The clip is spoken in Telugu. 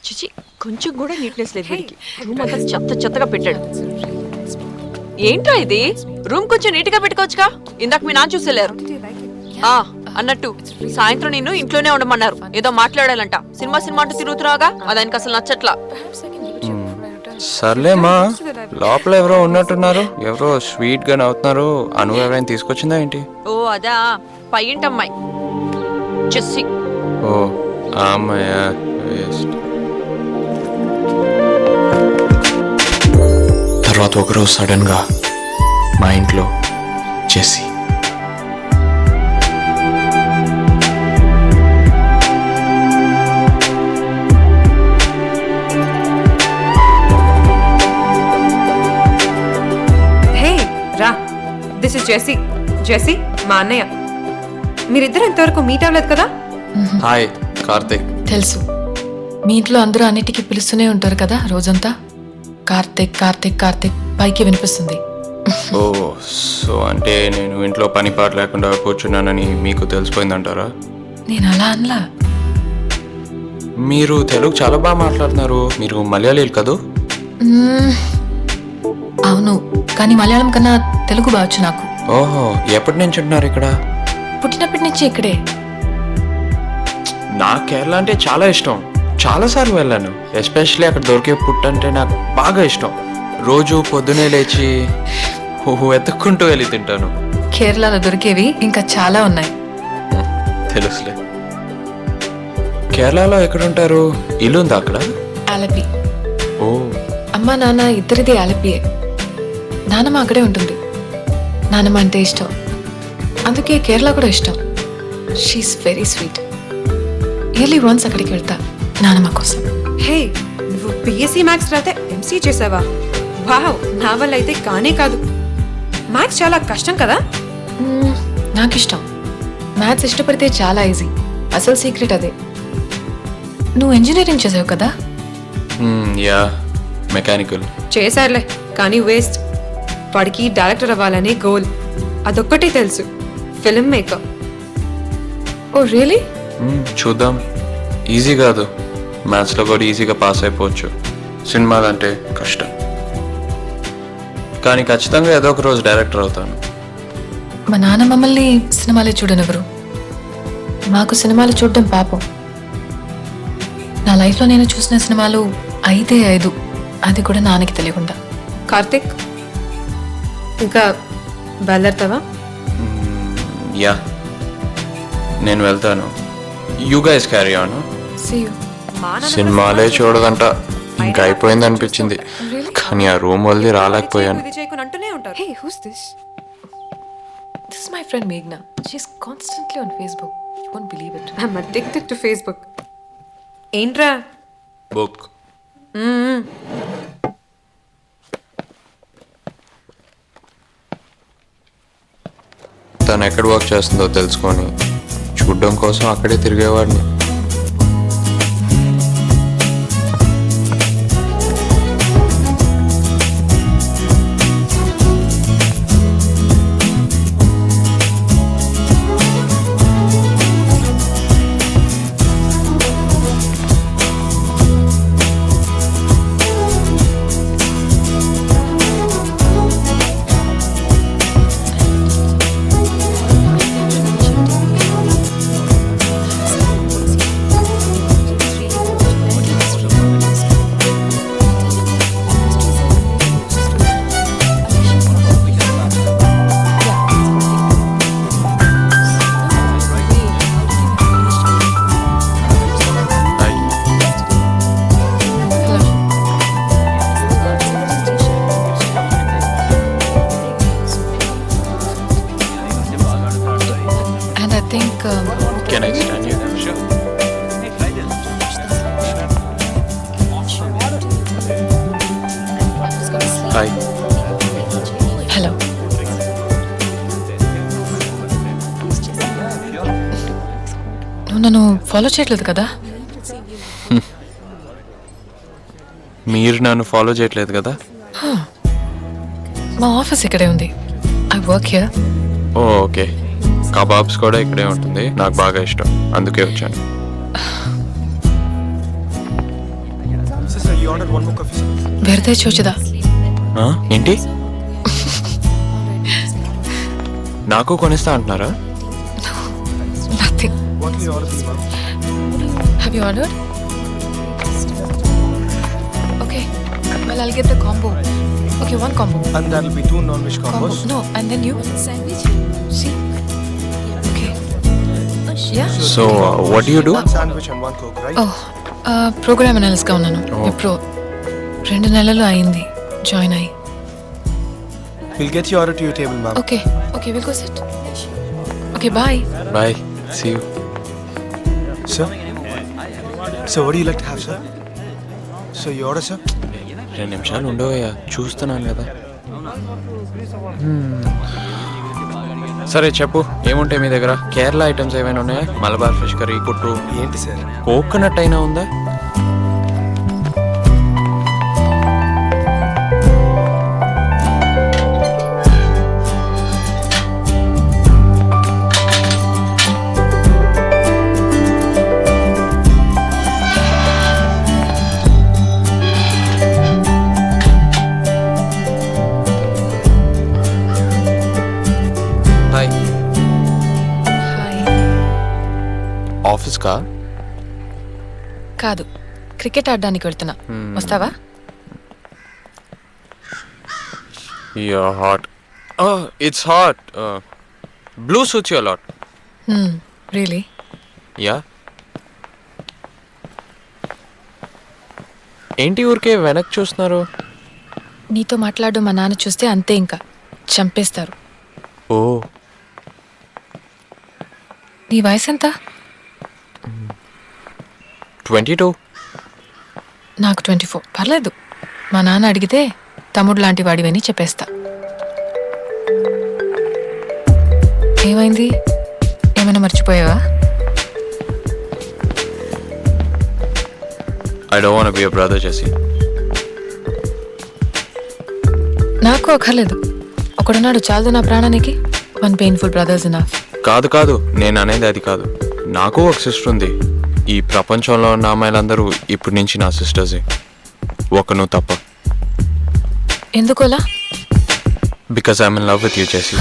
చిచి కొంచెం కూడా నీట్నెస్ లేదు వీడికి. రూమ్ అంతా చెత్తగా పెట్టాడు. ఏంట్రా ఇది? రూమ్ కొంచెం నీట్ గా పెట్టుకోవచ్చుగా. ఇందాక మీ నాన్న చూసేలేరు. అన్నట్టు సాయంత్రం నేను ఇంట్లోనే ఉండమన్నారు. ఏదో మాట్లాడాలంట. సినిమా అంటూ తిరుగుతున్నాగా, అది ఆయనకి అసలు నచ్చట్లా. సర్లేమా, లోపల ఎవరో ఉన్నట్టున్నారు. ఎవరో స్వీట్ గా నవ్వుతున్నారు. అను ఎవరైనా తీసుకొచ్చిందా ఏంటి? ఓ అదా, పయ్యింటమ్మాయి జెస్సీ. ఓ ఆ అమ్మాయా? వేస్ట్. తర్వాత ఒకరోజు సడన్ గా మా ఇంట్లో Jessie. This is Jessie. Jessie మా అన్నయ్య. మీరిద్దరు ఇంతవరకు మీట్ అవ్వలేదు కదా? హాయ్ కార్తిక్. తెలుసు, మీ ఇంట్లో అందరూ అన్నిటికీ పిలుస్తూనే ఉంటారు కదా రోజంతా. కార్తిక్ కార్తిక్ కార్తిక్ పైకి వినిపిస్తుంది. ఓ సో అంటే నేను ఇంట్లో పని పాట లేకుండా కూర్చున్నానని మీకు తెలిసిపోయిందంటారా? నేను అలా అనలా. మీరు తెలుగు చాలా బాగా మాట్లాడుతున్నారు. మీరు మలయాళీలు కదూ? అవును, కానీ మలయాళం కన్నా తెలుగు బావచ్చు నాకు. ఓహో, ఎప్పటి నుంచి ఉంటున్నారు ఇక్కడ? పుట్టినప్పటి నుంచి ఇక్కడే. నాకు కేరళ అంటే చాలా ఇష్టం. చాలాసార్లు వెళ్ళాను. ఎస్పెషల్లీ అక్కడ దొరికే పుట్టు అంటే నాకు బాగా ఇష్టం. రోజు పొద్దునే లేచి వెతుక్కుంటూ వెళ్ళి తింటాను. కేరళలో దొరికేవి ఇంకా చాలా ఉన్నాయి. తెలుసులే. కేరళలో ఎక్కడుంటారు? ఇల్లు ఉందా అక్కడ? ఆలపి. ఓ, అమ్మా నాన్న ఇద్దరిది ఆలపియే. నానమ్మ అక్కడే ఉంటుంది. నానమ్మ అంటే ఇష్టం, అందుకే కేరళ కూడా ఇష్టం. She's very sweet. Yearly once అక్కడికి వెళ్తా నానమ్మ కోసం. హే, నువ్వు బిఎస్సీ మ్యాథ్స్ రాతే ఎంసీ చేసావా? వావ్, నా వల్ల అయితే కానే కాదు. మ్యాథ్స్ చాలా కష్టం కదా? నాకు ఇష్టం. మ్యాథ్స్ ఇష్టపడితే చాలా ఈజీ. అసలు సీక్రెట్ అదే. నువ్వు ఇంజనీరింగ్ చేసావు కదా? Yeah, mechanical. చేశారులే, కానీ వేస్ట్. వాడికి డైరెక్టర్ అవ్వాలనే గోల్. అదొక్కటే తెలుసు, ఫిల్మ్ మేకర్. Oh really? చూద్దాం. ఈజీ కాదు. మ్యాథ్స్లో కూడా ఈజీగా పాస్ అయిపోవచ్చు. సినిమాలంటే కష్టం. కానీ ఖచ్చితంగా ఏదో ఒక రోజు డైరెక్టర్ అవుతాను. మా నాన్న మమ్మల్ని సినిమాలే చూడనివ్వరు. మాకు సినిమాలు చూడడం పాపం. నా లైఫ్లో నేను చూసిన సినిమాలు 5, అది కూడా నాన్నకి తెలియకుండా. కార్తిక్, ఇంకా బయలుదేరుతావా? యా, నేను వెళ్తాను. You guys carry on. సినిమాలే చూడదంట. ఇంకా అయిపోయింది అనిపించింది, కానీ ఆ రూమ్ వదిలి రాలేకపోయాను. Hey, who's this? This is my friend Meghna. She's constantly on Facebook. You won't believe it. I'm addicted to Facebook. ఏంట్రా? బుక్. తను ఎక్కడ వర్క్ చేస్తుందో తెలుసుకొని చూడడం కోసం అక్కడే తిరిగేవాడిని. Can I stand here? Sure. Hi. Hello. నువ్వు నన్ను ఫాలో చేయట్లేదు కదా? మీరు నన్ను ఫాలో చేయట్లేదు కదా? మా ఆఫీస్ ఇక్కడే ఉంది. I work here. Oh okay. Kebabs కూడా ఇక్కడే ఉంటుంది. నాకు బాగా ఇష్టం, అందుకే వచ్చాను. We ordered one more coffee, sir. వేరే చూచుదా ఆ, ఏంటి నాకు కొనిస్తా అంటున్నారా? Nothing. What will you order, please, ma'am? Have you ordered? Okay. Well, I'll get the combo. Okay, one combo. And that'll be 2 non-veg Combo. combos. No, and then you. Sandwich. See? Okay. Yeah? So what you do? One sandwich and 1 Coke, right? Oh, program అనలిస్ట్గా ఉన్నాను Oh. ఇప్పుడు 2 నెలలు అయింది జాయిన్ అయ్యి. We'll get you order to your table, ma'am. Okay okay will go sit. Okay bye. Bye, see you. Sir? So what do you like to have, sir? So you order, sir? 2 నిమిషాలు ఉండవయ్యా, చూస్తున్నాను కదా. సరే చెప్పు, ఏముంటాయి మీ దగ్గర? కేరళ ఐటమ్స్ ఏమైనా ఉన్నాయా? మలబార్ ఫిష్ కర్రీ, పుట్టు, ఏంటి సార్? కోకోనట్ అయినా ఉందా? Hi, hi. ఆఫీస్ కా? కాదు, క్రికెట్ ఆడడానికి వెళ్తున్నా. వస్తావా? You're hot. Oh, it's hot. Blue suits you a lot. Really? Yeah. ఏంటి ఊరికే వెనక్కి చూస్తున్నారు? నీతో మాట్లాడడం మా నాన్న చూస్తే అంతే, ఇంకా చంపేస్తారు. ఓ, నీ వయసు ఎంత? 22. నాకు 24. పర్లేదు, మా నాన్న అడిగితే తమ్ముడు లాంటి వాడివని చెప్పేస్తా. ఏమైంది? ఏమైనా మర్చిపోయావా? I don't want to be a brother, Jesse. నాకు అక్కర్లేదు. ఒకడున్నాడు చాలదు నా ప్రాణానికి. 1 పెయిన్ఫుల్ బ్రదర్స్ ఇనఫ్. కాదు కాదు, నేను అనేది అది కాదు. నాకు ఒక సిస్టర్ ఉంది. ఈ ప్రపంచంలో ఉన్న అమ్మాయిలందరూ ఇప్పటి నుంచి నా సిస్టర్సే, ఒక నువ్వు తప్ప. ఎందుకోలా? Because I'm in love with you, Jessie.